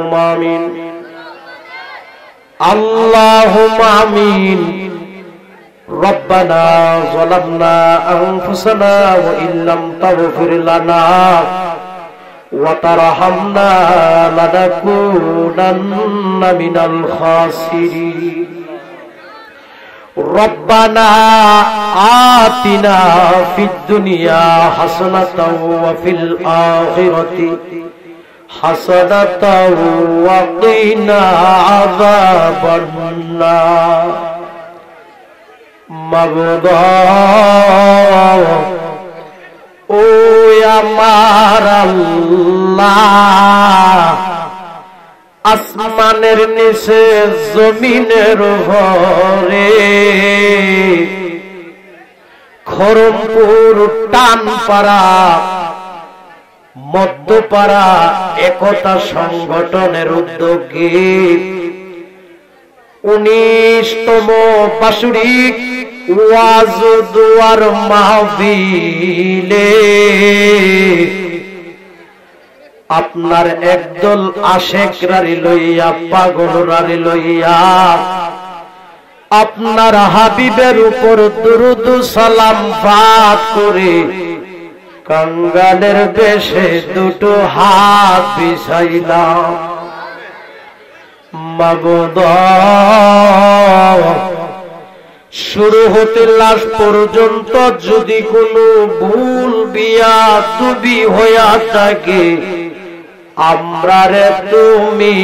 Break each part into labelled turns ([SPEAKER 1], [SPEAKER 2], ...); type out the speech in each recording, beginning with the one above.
[SPEAKER 1] آمين اللهم آمين ربنا ظلمنا أنفسنا وإن لم تغفر لنا وترحمنا لنكونن من الخاسرين ربنا آتنا في الدنيا حسنة وفي الآخرة حسنة وقنا عذاب النار مغضب ও আমার আল্লাহ আসমানের নিচে জমিনের উপরে খড়মপুর টানপাড়া মধ্যপাড়া একতা সংগঠনের উদ্যোগে 19তম বাৎসরিক ওয়াজ দুয়ার মাহফিলে আপনার একদল আশেকরারি লইয়া পাগলরারি লইয়া আপনার হাবিবের উপর দুরূদ সালাম পাঠ করে কাঙ্গালের বেশে দুটো হাত বিছাইলাম মাবুদ শুরু হতে লাস্ট পর্যন্ত যদি কোনো ভুল বিয়াদবি হইয়া থাকে আমরারে তুমি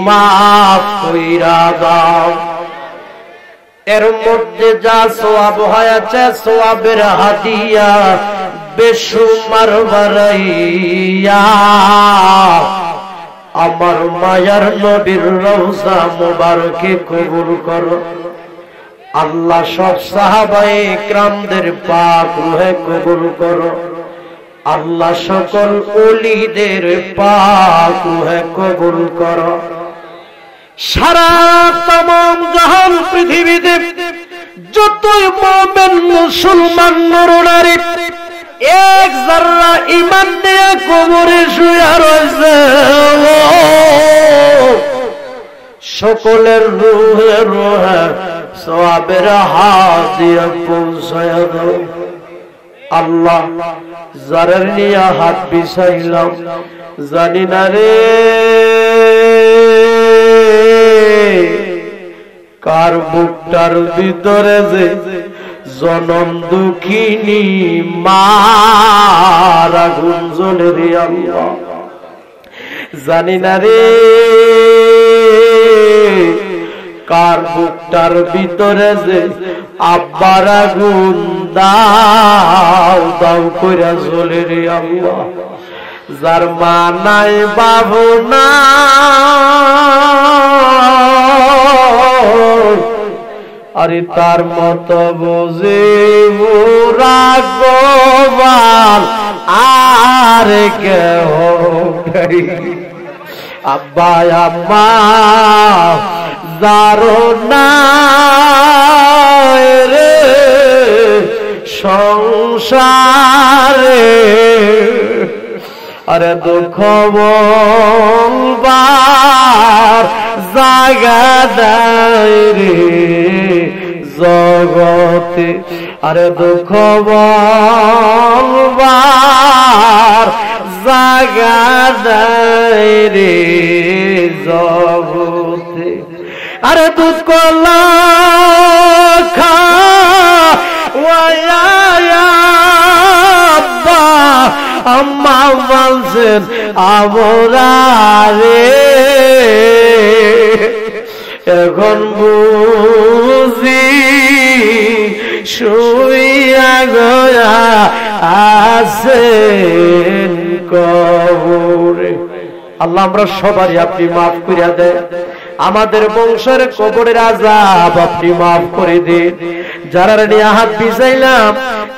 [SPEAKER 1] মাফ কইরা দাও এর মধ্যে যা সওয়াব হয়েছে সওয়াবের হাদিয়া বেশুমার বাড়াইয়া আমার মায়ার নবীর রওজা মুবারকে কবুল করো আল্লাহ সব সাহাবায়ে ইকরামদের পাক রূহে কবুল করো আল্লাহ সকল ওলিদের পাক রূহে কবুল করো সারা तमाम জাহান পৃথিবীতে যতই মুমিন মুসলমান নরনারী এক যারা ঈমান নিয়ে কবরে শুয়ে রয়েছে সকলের রূহে রূহে সওয়াবের হাদিয়া পৌঁছায়া দাও আল্লাহ যারা নিয়ে হাত বিছাইলাম জানি না রে কার বুকটার ভিতরে যে জনম দুঃখিনী মার আগুন জ্বলে রে আল্লাহ জানি না রে কার বুকটার ভিতরে যে আব্বার আগুন দাও দাও কইরা জ্বলে রে আল্লাহ যার মা নাই বাবু না আরে তার মত বুঝে রাগবান আর কেহ নাই আব্বা আম্মা যারো না রে সংসারে আরে দুঃখ বলবার জায়গা নাই রে জগতে আরে দুঃখ বলবার জায়গা নাই রে জগতে আরে দুঃখ লাখা আব্বা আম্মা বলছেন আমরা রে এখন বুঝি শুইয়া গয়া আছেন কবরে আল্লাহ আমরা সবারই আপনি মাফ করিয়া দেন আমাদের বংশের কবরের আযাব আপনি মাফ করে দিন যারা নিয়ে হাত বিছাইলাম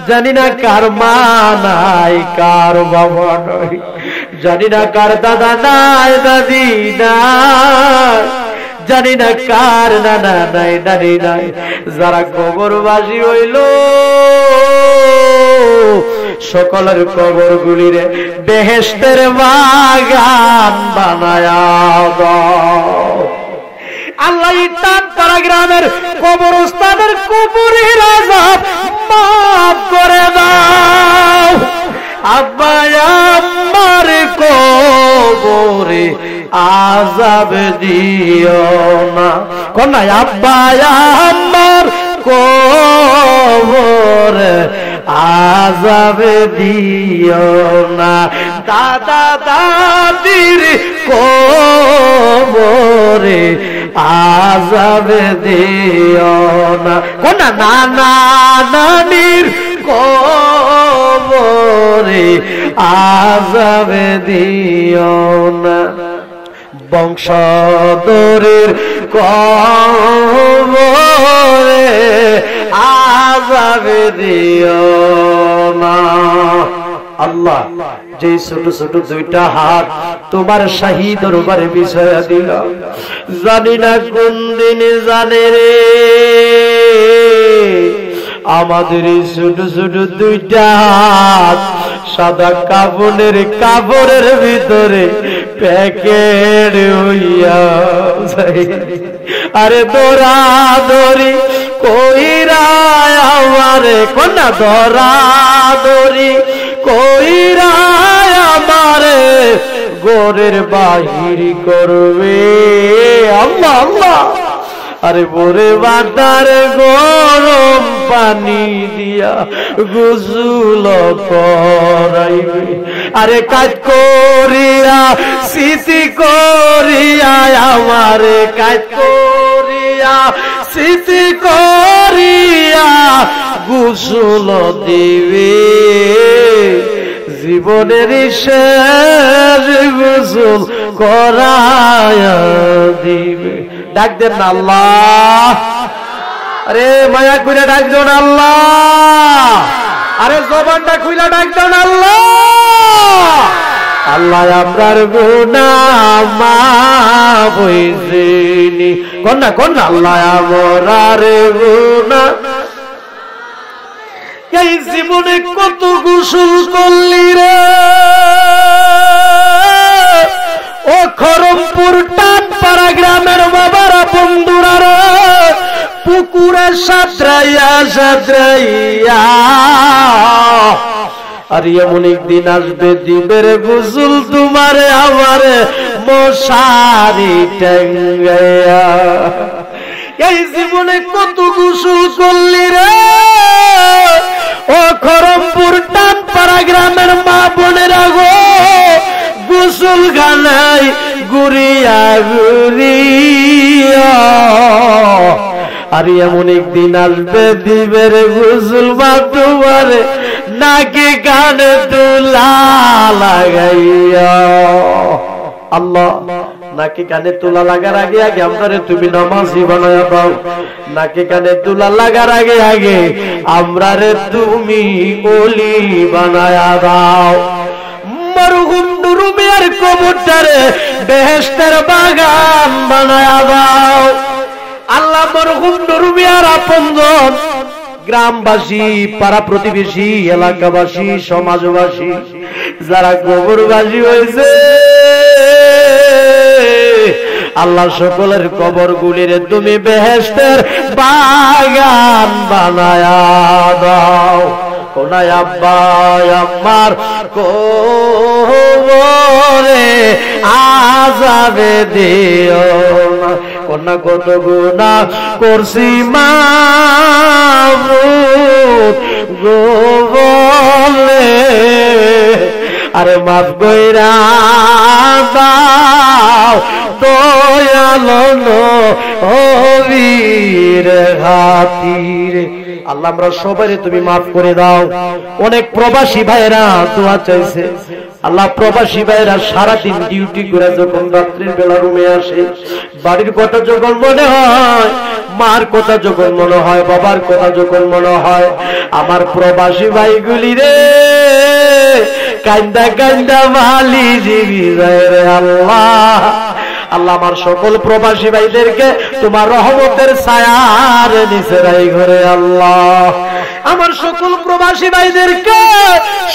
[SPEAKER 1] জানি না কার মা নাই কার বাবা নাই জানি না কার দাদা নাই দাদি নাই জানি না কার নানা নাই নানি নাই, যারা কবরবাসী হইল সকলের কবরগুলিরে বেহেশতের বাগান বানায়া দাও। আল্লাহ টান পাড়া গ্রামের কবরস্থানের কবরের আযাব মাফ করে দাও। আব্বা আমার কবরে আযাব দিও না, কোনা আব্বা আমার কবরে আযাব দিও না, দাদা দাদির কবরে আযাব দিও না, কোনা নানা নানির কবরে আযাব দিও না, বংশধরের কবরে আযাব দিও না। আল্লাহ যে ছোট ছোট দুইটা হাত তোমার শাহী দরবারে বিছায়া দিল, জানি না কোন দিন জানে রে আমাদের এই ছোট ছোট দুইটা হাত সাদা কাপড়ের ভিতরে প্যাকেট হইয়া যায়। আরে দৌড়াদৌড়ি কইরা আমারে, কোনা দৌড়াদৌড়ি কইরা আমারে ঘরের বাহির করবে। আল্লাহ আল্লাহ, আরে বোরে বাটার গরম পানি দিয়া গোসল করাইবে, আরে কাজ করিয়া স্মৃতি করিয়া আমারে কাজ করিয়া স্মৃতি করিয়া গোসল দিবে, জীবনের শেষ গোসল করায়া দিবে। ডাক দেন না আল্লাহ, আরে মায়া কইরা ডাক দেন আল্লাহ, আরে জবানটা খুইলা ডাক দেন আল্লাহ। আল্লাহ আমরার গুনাহ মাফ হইছেনি, কোননা কোননা আল্লাহ আমরার গুনাহ। এই জীবনে কত গোসল করলি রে ও খরমপুর টানপাড়া গ্রামের বাবারা বন্ধুরা রে, পুকুরে সাঁতরাইয়া সাঁতরাইয়া। আর এমন একদিন আসবে দিবের গোসল তোমারে আমারে মশারি টাঙ্গাইয়া। এই জীবনে কত গোসল করলি রে ও খরমপুর টানপাড়া গ্রামের মা বোনেরা গো, গোসল খানায় ঘুরিয়া ঘুরিয়া। আর এমন একদিন আসবে দিবের গোসল মা তোমারে নাকি কানে তুলা লাগাইয়া। আল্লাহ নাকি কানে তুলা লাগার আগে আগে আমরারে তুমি নামাজি বানায়া দাও, নাকি কানে তুলা লাগার আগে আগে আমরারে তুমি ওলি বানায়া দাও। মরহুম নুরু মিয়ার কবরটারে বেহেশতের বাগান বানায়া দাও। আল্লাহ মরহুম নুরু মিয়ার আপনজন গ্রামবাসী, পাড়া প্রতিবেশী, এলাকাবাসী, সমাজবাসী যারা কবরবাসী হয়েছে, আল্লাহ সকলের কবরগুলির তুমি বেহেশতের বাগান বানায়া দাও। কোনায় আব্বা আমার কবরে আযাবে দিও না, কোনা কত গুনাহ করছি মাবুদ গো বলে, আরে মাফ কইরা দাও দয়ালো নবীর খাতিরে। আল্লাহ আমরা সবাই তুমি মাফ করে দাও। অনেক প্রবাসী ভাইরা দোয়া চাইছে, আল্লাহ প্রবাসী ভাইরা সারাদিন ডিউটি করে যখন রাত্রির বেলা রুমে আসে, বাড়ির কথা যখন মনে হয়, মার কথা যখন মনে হয়, বাবার কথা যখন মনে হয়, আমার প্রবাসী ভাইগুলি রে কান্দা কান্দা মালি জীবী যায় রে। আল্লাহ আল্লাহ আমার সকল প্রবাসী ভাইদেরকে তোমার রহমতের ছায়ার নিচে রাখো রে আল্লাহ। আমার সকল প্রবাসী ভাইদেরকে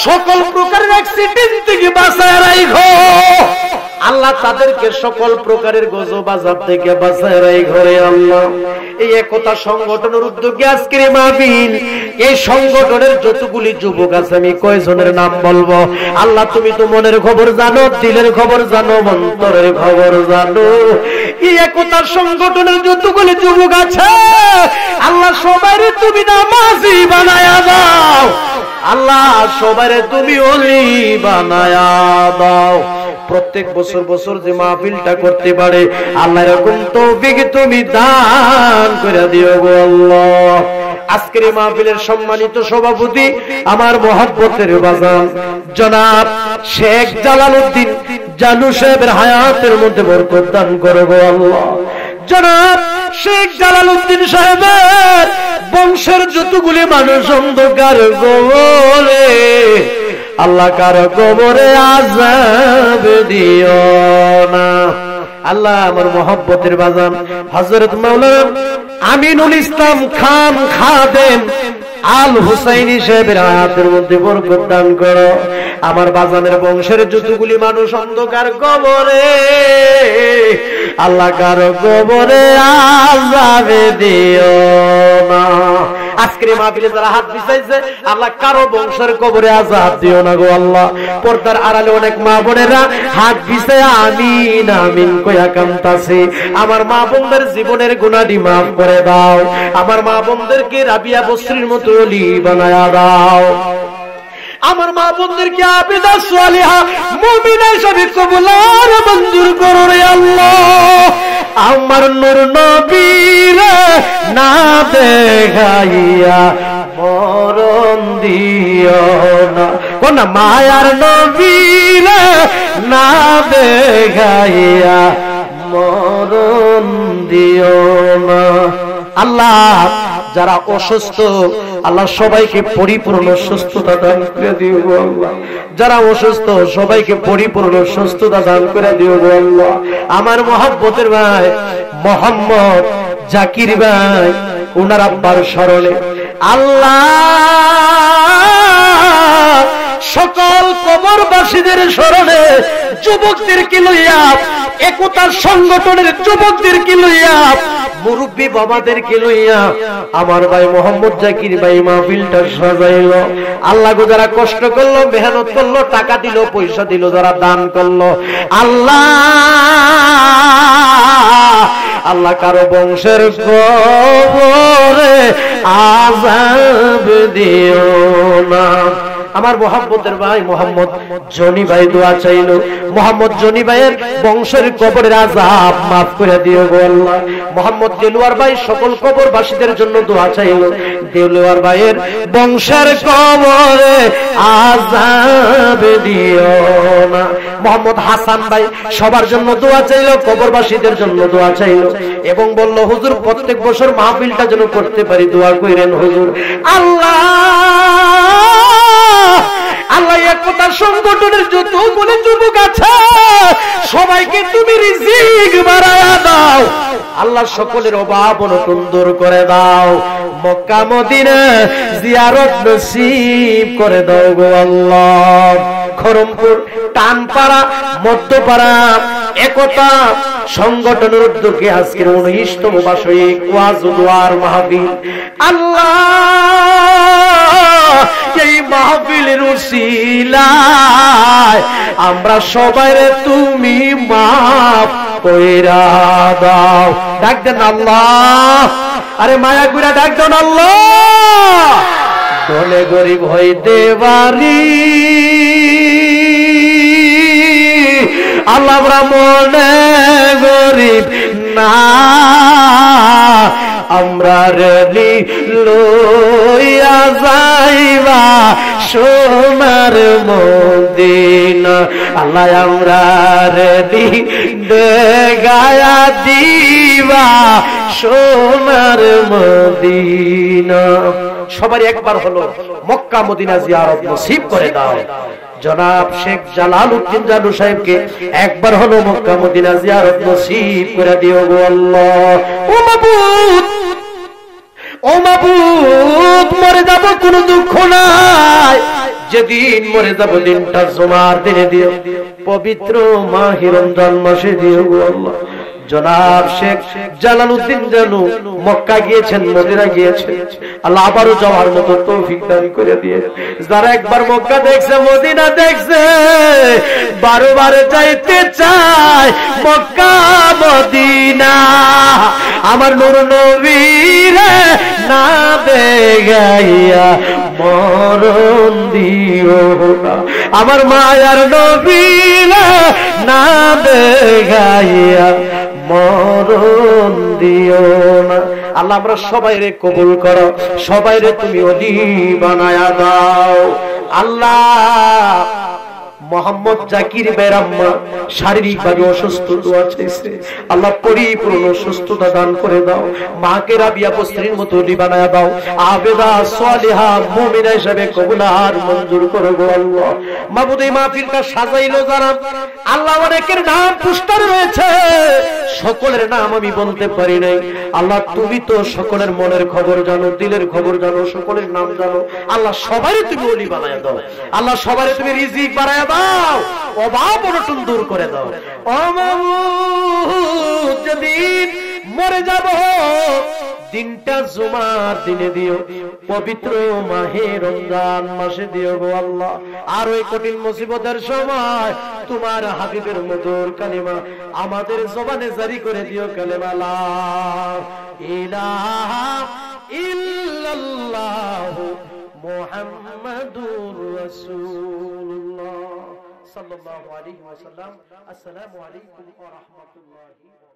[SPEAKER 1] সকল প্রকারের অ্যাক্সিডেন্ট থেকে বাঁচায় রাখো আল্লাহ, তাদেরকে সকল প্রকারের গজব আযাব থেকে বাঁচায় রাখো রে আল্লাহ। এই একতা সংগঠনের উদ্যোগে আজকের মাহফিল, এই সংগঠনের যতগুলি যুবক আছে আমি কয়জনের নাম বলবো? আল্লাহ তুমি তো মনের খবর জানো, দিলের খবর জানো, অন্তরের খবর জানো। এই একতা সংগঠনের যতগুলি যুবক আছে আল্লাহ সবাইরে তুমি নামাজি বানায়া দাও আল্লাহ, সবাইরে তুমি ওলি বানায়া দাও। প্রত্যেক বছর বছর যে মাহফিলটা করতে পারে আল্লাহ এরকম তৌফিক তুমি দান করে দিও গো আল্লাহ। আজকের এই মাহফিলের সম্মানিত সভাপতি আমার মহব্বতের বাজান জনাব শেখ জালালউদ্দিন জানু সাহেবের হায়াতের মধ্যে বরকত দান করো গো আল্লাহ। জনাব শেখ জালালউদ্দিন সাহেবের বংশের যতগুলি মানুষ অন্ধকার গোলে আল্লাহ কারো কবরে আযাব দিও না আল্লাহ। আমার মহব্বতের বাজান হযরত মাওলানা আমিনুল ইসলাম খান খাদেম আল হুসাইনি সাহেবের হায়াতের মধ্যে বরকত দান করো। আমার বাজানের বংশের যতগুলি মানুষ অন্ধকার কবরে আল্লাহ কারো কবরে আযাব দিও না। আজকের মাহফিলে যারা হাত বিছাইছে আল্লাহ কারো বংশের কবরে আযাব দিও না গো আল্লাহ। পর্দার আড়ালে অনেক মা বোনেরা হাত বিছায় আমিন আমিন কইয়া কামতাছে। আমার মা বোনদের জীবনের গুনাহটি maaf করে দাও, আমার মা বোনদেরকে রাবিয়া বসরির মতো ওলি বানায়া দাও, আমার মা বোনদেরকে আবিদা সালিহা মুমিনা হিসেবে কবুল আর মঞ্জুর করো রে আল্লাহ। আমার নূর নবীর না দেখাইয়া মরণ দিও না, কোন মায়ার নবীর না দেখাইয়া মরণ দিও না আল্লাহ। যারা অসুস্থ আল্লাহ সবাইকে পরিপূর্ণ সুস্থতা দান করে দিও গো আল্লাহ। যারা অসুস্থ সবাইকে পরিপূর্ণ সুস্থতা দান করে দিও গো আল্লাহ। আমার মহব্বতের ভাই মোহাম্মদ জাকির ভাই ওনার আব্বার স্মরণে আল্লাহ সকল কবরবাসীদের স্মরণে যুবকদেরকে লইয়া, একতার সংগঠনের যুবকদেরকে লইয়া, মুরব্বী বাবাদেরকে লইয়া আমার ভাই মোহাম্মদ জাকির ভাই মাহফিলটা সাজাইলো। আল্লাহ গো যারা কষ্ট করলো, মেহনত করলো, টাকা দিল, পয়সা দিল, যারা দান করলো আল্লাহ আল্লাহ কারো বংশের কবরে আযাব দিও না। আমার মহব্বতের ভাই মোহাম্মদ জনি ভাই দোয়া চাইলো, মোহাম্মদ জনি ভাইয়ের বংশের কবরের আযাব maaf করে দিও গো আল্লাহ। মোহাম্মদ দেলোয়ার ভাই সকল কবরবাসীদের জন্য দোয়া চাইলো, দেলোয়ার ভাইয়ের বংশের কবরে আযাব দিও না। মোহাম্মদ হাসান ভাই সবার জন্য দোয়া চাইলো, কবরবাসীদের জন্য দোয়া চাইলো এবং বলল হুজুর প্রত্যেক বছর মাহফিলটা যেন করতে পারি, দোয়া কইরেন হুজুর। আল্লাহ আল্লাহ একতা সংগঠনের যতগুলো যুবক আছে সবাইকে তুমি রিজিক বাড়ায়া দাও আল্লাহ, সকলের অভাব অনটন দূর করে দাও, মক্কা মদিনা জিয়ারত নসিব করে দাও গো আল্লাহ। খরমপুর, টানপাড়া, মধ্যপাড়া একতা সংগঠনের উদ্যোগে আজকের 19তম বার্ষিক ওয়াজ ও দোয়ার মাহফিল আল্লাহ এই মাহফিলের উসিলায় আমরা সবাইরে তুমি maaf কইরা দাও। ডাক দেন আল্লাহ, আরে মায়া কইরা ডাক দেন আল্লাহ। দলে গরিব হইতে পারি আল্লাহ, আমরা মনে গরিব না, আমরা রেলি লইয়া যাইবা সোনার মদিনা আল্লাহ, আমরা রেলি দেখায়া দিবা সোনার মদিনা। সবারই একবার হলো মক্কা মদিনা জিয়ারত নসিব করে দাও। জনাব শেখ জালালউদ্দিন জানু সাহেবকে একবার হলো মক্কা মদিনা জিয়ারত নসিব করে দিও গো আল্লাহ। ও মাবুদ, ও মাবুদ, মরে যাব কোনো দুঃখ নাই, যেদিন মরে যাব দিনটা জুমার দিনে দিও, পবিত্র মাহে রমজান মাসে দিও গো আল্লাহ। জনাব শেখ জালালউদ্দিন জানু মক্কা গিয়েছেন, মদিনা গিয়েছেন, আল্লাহ আবারও যাওয়ার মতো তৌফিক দান করে দিয়ে। যারা একবার মক্কা দেখছে, মদিনা দেখছে, বারবার যাইতে চায় মক্কা মদিনা। আমার নূর নবীর না দেখাইয়া মরণ দিও না, আমার মায়ার নবীর না দেখাইয়া মরণ দিও না। আল্লাহ আমরা সবাই রে কবুল করো, সবাই রে তুমি ওলি বানায়া দাও আল্লাহ। মোহাম্মদ জাকির বেরাম্মা শারীরিকভাবে অসুস্থ, দোয়া চাইছে, আল্লাহ পরিপূর্ণ সুস্থতা দান করে দাও। মাকে রাবিয়া বস্ত্রীর মতো ওলি বানায়া দাও, আবেদা সালিহা মুমিনা হিসেবে কবুল আর মঞ্জুর করো গো আল্লাহ। মাবুদ এই মাহফিলটা সাজাইলো যারা, আল্লাহ অনেকের নাম পুস্টার রয়েছে, সকলের নাম আমি বলতে পারি নাই, আল্লাহ তুমি তো সকলের মনের খবর জানো, দিলের খবর জানো, সকলের নাম জানো, আল্লাহ সবারই তুমি ওলি বানায়া দাও, আল্লাহ সবারই তুমি রিজিক বানায়া দাও, অভাব অনটন দূর করে দাও। ও মাবুদ, যেদিন মরে যাব দিনটা জুমার দিনে দিও, পবিত্র মাহে রমজান মাসে দিও গো আল্লাহ। আর ওই কঠিন মুসিবতের সময় তোমার হাবিবের মধুর কালিমা আমাদের জবানে জারি করে দিও, কালিমা লা ইলাহা ইল্লাল্লাহ মুহাম্মাদুর রাসূলুল্লাহ সাল্লাল্লাহু আলাইহি ওয়াসাল্লাম। আসসালামু আলাইকুম ওয়া রাহমাতুল্লাহি।